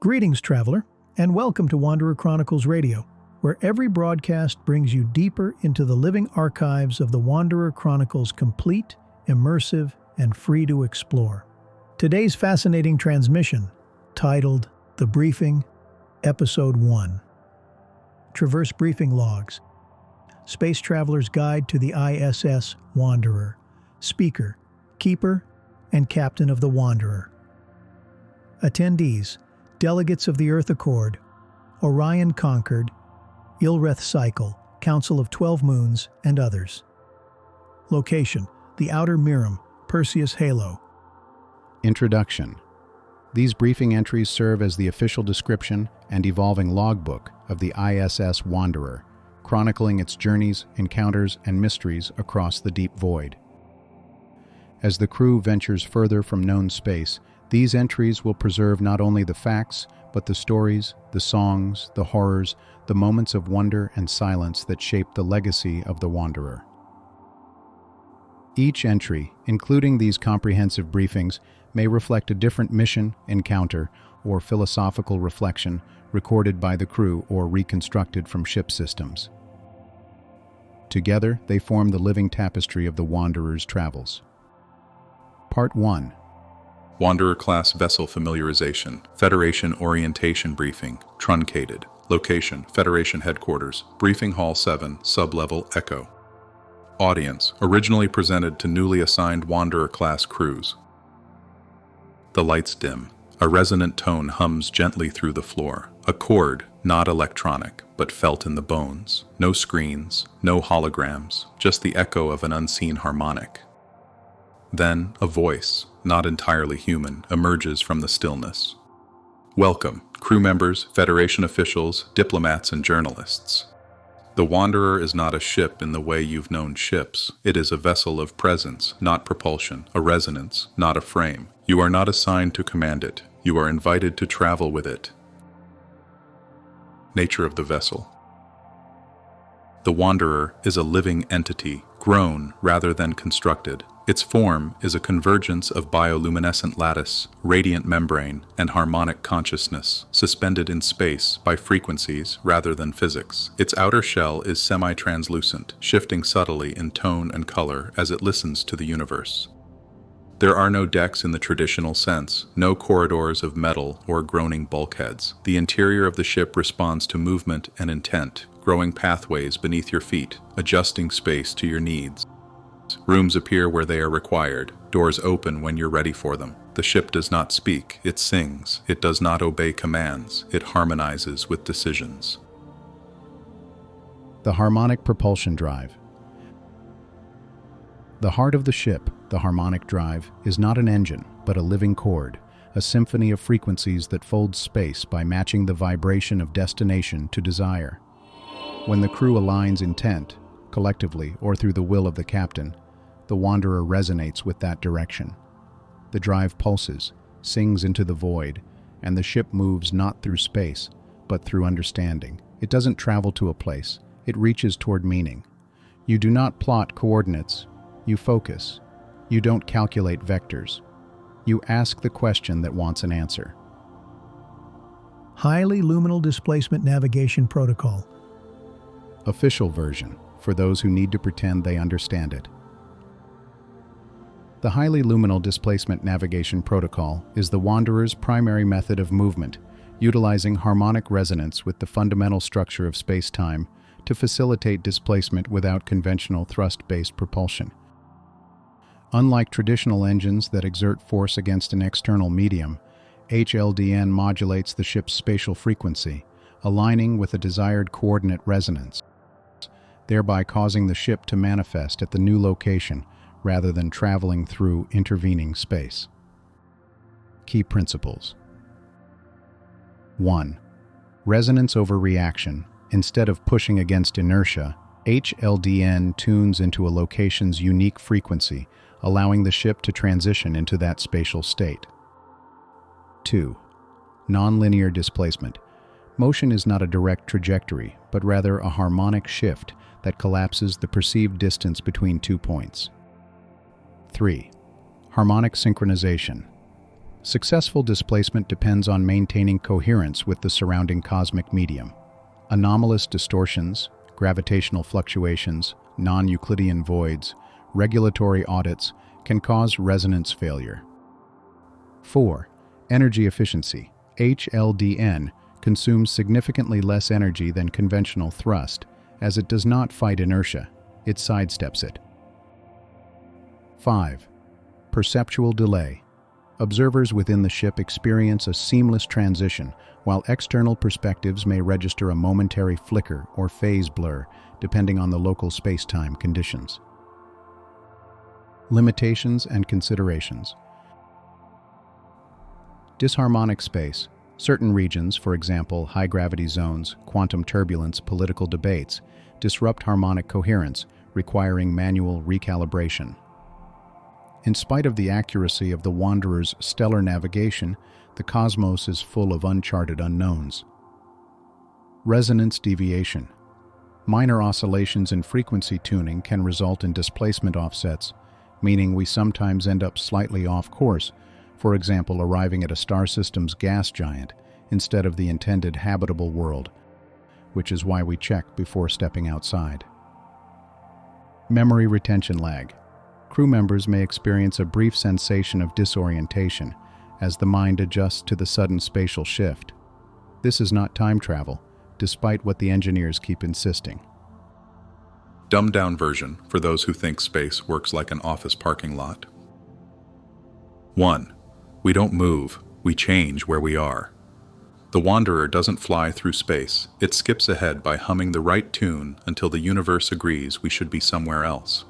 Greetings, traveler, and welcome to Wanderer Chronicles Radio, where every broadcast brings you deeper into the living archives of the Wanderer Chronicles, complete, immersive, and free to explore. Today's fascinating transmission, titled The Briefing, Episode 1. Traverse Briefing Logs. Space Traveler's Guide to the ISS Wanderer. Speaker, Keeper, and Captain of the Wanderer. Attendees, Delegates of the Earth Accord, Orion Concord, Ilreth Cycle, Council of 12 Moons, and others. Location, the Outer Miram, Persius Halo. Introduction. These briefing entries serve as the official description and evolving logbook of the ISS Wanderer, chronicling its journeys, encounters, and mysteries across the deep void. As the crew ventures further from known space, these entries will preserve not only the facts, but the stories, the songs, the horrors, the moments of wonder and silence that shape the legacy of the Wanderer. Each entry, including these comprehensive briefings, may reflect a different mission, encounter, or philosophical reflection recorded by the crew or reconstructed from ship systems. Together, they form the living tapestry of the Wanderer's travels. Part 1. Wanderer-class vessel familiarization, Federation orientation briefing, truncated. Location, Federation headquarters, Briefing Hall 7, Sublevel Echo. Audience, originally presented to newly assigned Wanderer-class crews. The lights dim. A resonant tone hums gently through the floor. A chord, not electronic, but felt in the bones. No screens, no holograms, just the echo of an unseen harmonic. Then, a voice, not entirely human, emerges from the stillness. Welcome, crew members, Federation officials, diplomats, and journalists. The Wanderer is not a ship in the way you've known ships. It is a vessel of presence, not propulsion, a resonance, not a frame. You are not assigned to command it. You are invited to travel with it. Nature of the vessel. The Wanderer is a living entity, grown rather than constructed. Its form is a convergence of bioluminescent lattice, radiant membrane, and harmonic consciousness, suspended in space by frequencies rather than physics. Its outer shell is semi-translucent, shifting subtly in tone and color as it listens to the universe. There are no decks in the traditional sense, no corridors of metal or groaning bulkheads. The interior of the ship responds to movement and intent, growing pathways beneath your feet, adjusting space to your needs. Rooms appear where they are required, doors open when you're ready for them. The ship does not speak, it sings. It does not obey commands, it harmonizes with decisions. The Harmonic Propulsion Drive. The heart of the ship, the harmonic drive, is not an engine, but a living chord, a symphony of frequencies that folds space by matching the vibration of destination to desire. When the crew aligns intent, collectively or through the will of the captain, the Wanderer resonates with that direction. The drive pulses, sings into the void, and the ship moves not through space, but through understanding. It doesn't travel to a place, it reaches toward meaning. You do not plot coordinates, you focus. You don't calculate vectors. You ask the question that wants an answer. Highly Luminal Displacement Navigation Protocol. Official version, for those who need to pretend they understand it. The Highly Luminal Displacement Navigation Protocol is the Wanderer's primary method of movement, utilizing harmonic resonance with the fundamental structure of spacetime to facilitate displacement without conventional thrust-based propulsion. Unlike traditional engines that exert force against an external medium, HDLN modulates the ship's spatial frequency, aligning with a desired coordinate resonance, thereby causing the ship to manifest at the new location rather than traveling through intervening space. Key principles. 1. Resonance over reaction. Instead of pushing against inertia, HDLN tunes into a location's unique frequency, allowing the ship to transition into that spatial state. 2. Nonlinear displacement. Motion is not a direct trajectory, but rather a harmonic shift that collapses the perceived distance between 2 points. 3. Harmonic synchronization. Successful displacement depends on maintaining coherence with the surrounding cosmic medium. Anomalous distortions, gravitational fluctuations, non-Euclidean voids, regulatory audits can cause resonance failure. 4. Energy efficiency. HDLN consumes significantly less energy than conventional thrust, as it does not fight inertia, it sidesteps it. 5. Perceptual delay. Observers within the ship experience a seamless transition, while external perspectives may register a momentary flicker or phase blur, depending on the local spacetime conditions. Limitations and considerations. Disharmonic space. Certain regions, for example, high-gravity zones, quantum turbulence, political debates, disrupt harmonic coherence, requiring manual recalibration. In spite of the accuracy of the Wanderer's stellar navigation, the cosmos is full of uncharted unknowns. Resonance deviation. Minor oscillations in frequency tuning can result in displacement offsets, meaning we sometimes end up slightly off course, for example, arriving at a star system's gas giant instead of the intended habitable world, which is why we check before stepping outside. Memory retention lag. Crew members may experience a brief sensation of disorientation as the mind adjusts to the sudden spatial shift. This is not time travel, despite what the engineers keep insisting. Dumbed-down version for those who think space works like an office parking lot. 1. We don't move, we change where we are. The Wanderer doesn't fly through space, it skips ahead by humming the right tune until the universe agrees we should be somewhere else.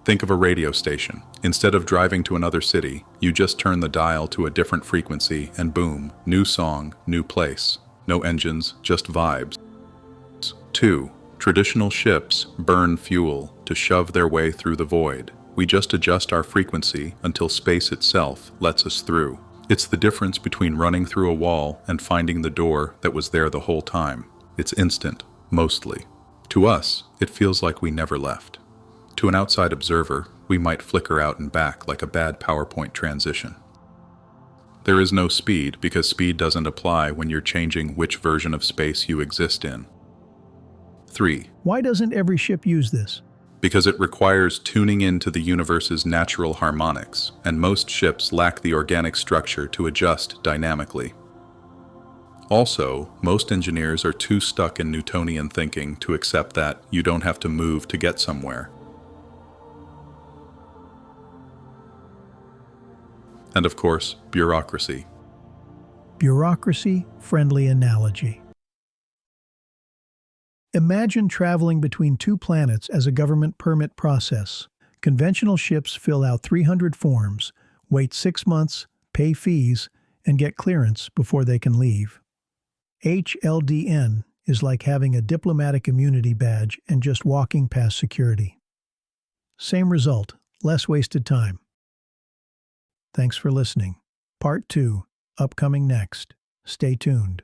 Think of a radio station. Instead of driving to another city, you just turn the dial to a different frequency and boom, new song, new place. No engines, just vibes. 2. Traditional ships burn fuel to shove their way through the void. We just adjust our frequency until space itself lets us through. It's the difference between running through a wall and finding the door that was there the whole time. It's instant, mostly. To us, it feels like we never left. To an outside observer, we might flicker out and back like a bad PowerPoint transition. There is no speed because speed doesn't apply when you're changing which version of space you exist in. 3. Why doesn't every ship use this? Because it requires tuning into the universe's natural harmonics, and most ships lack the organic structure to adjust dynamically. Also, most engineers are too stuck in Newtonian thinking to accept that you don't have to move to get somewhere. And of course, bureaucracy. Bureaucracy-friendly analogy. Imagine traveling between two planets as a government permit process. Conventional ships fill out 300 forms, wait 6 months, pay fees, and get clearance before they can leave. HDLN is like having a diplomatic immunity badge and just walking past security. Same result, less wasted time. Thanks for listening. Part 2, upcoming next. Stay tuned.